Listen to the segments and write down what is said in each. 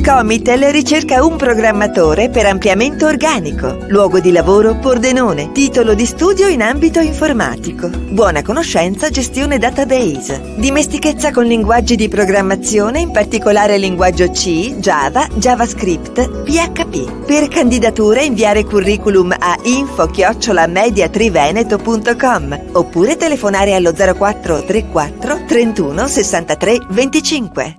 Comitel ricerca un programmatore per ampliamento organico. Luogo di lavoro Pordenone. Titolo di studio in ambito informatico. Buona conoscenza gestione database. Dimestichezza con linguaggi di programmazione, in particolare linguaggio C, Java, JavaScript, PHP. Per candidature inviare curriculum a info@mediatriveneto.com oppure telefonare allo 0434 31 63 25.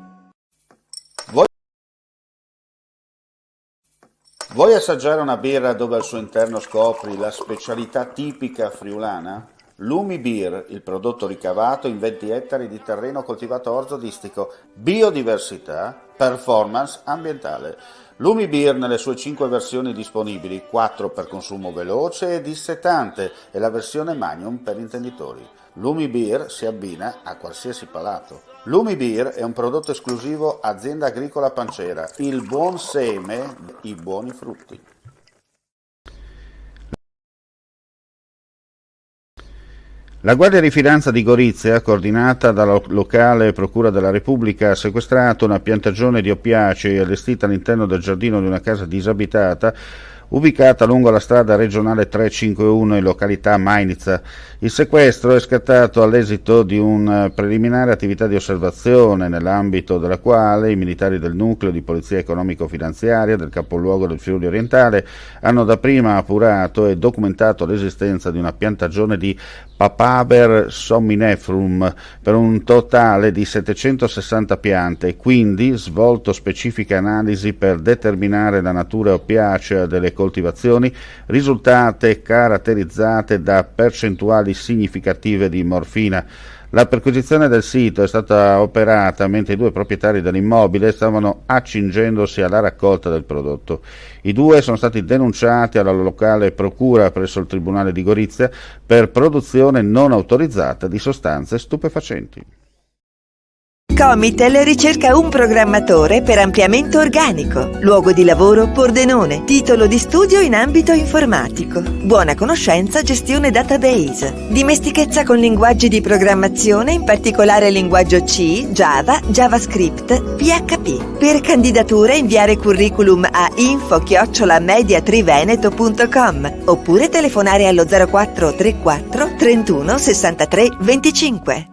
Vuoi assaggiare una birra dove al suo interno scopri la specialità tipica friulana? Lumi Beer, il prodotto ricavato in 20 ettari di terreno coltivato orzodistico, biodiversità, performance ambientale. Lumi Beer nelle sue 5 versioni disponibili, 4 per consumo veloce e dissetante e la versione Magnum per intenditori. Lumi Beer si abbina a qualsiasi palato. Lumi Beer è un prodotto esclusivo Azienda Agricola Pancera, il buon seme, i buoni frutti. La Guardia di Finanza di Gorizia, coordinata dalla locale Procura della Repubblica, ha sequestrato una piantagione di oppiacei allestita all'interno del giardino di una casa disabitata ubicata lungo la strada regionale 351 in località Mainitza. Il sequestro è scattato all'esito di una preliminare attività di osservazione, nell'ambito della quale i militari del nucleo di polizia economico-finanziaria del capoluogo del Friuli Orientale hanno dapprima appurato e documentato l'esistenza di una piantagione di Papaver somniferarum per un totale di 760 piante e quindi svolto specifiche analisi per determinare la natura oppiacea delle coltivazioni, risultate caratterizzate da percentuali significative di morfina. La perquisizione del sito è stata operata mentre i due proprietari dell'immobile stavano accingendosi alla raccolta del prodotto. I due sono stati denunciati alla locale procura presso il Tribunale di Gorizia per produzione non autorizzata di sostanze stupefacenti. Comitel ricerca un programmatore per ampliamento organico. Luogo di lavoro Pordenone. Titolo di studio in ambito informatico. Buona conoscenza gestione database. Dimestichezza con linguaggi di programmazione, in particolare linguaggio C, Java, JavaScript, PHP. Per candidature inviare curriculum a info@mediatriveneto.com oppure telefonare allo 0434 31 63 25.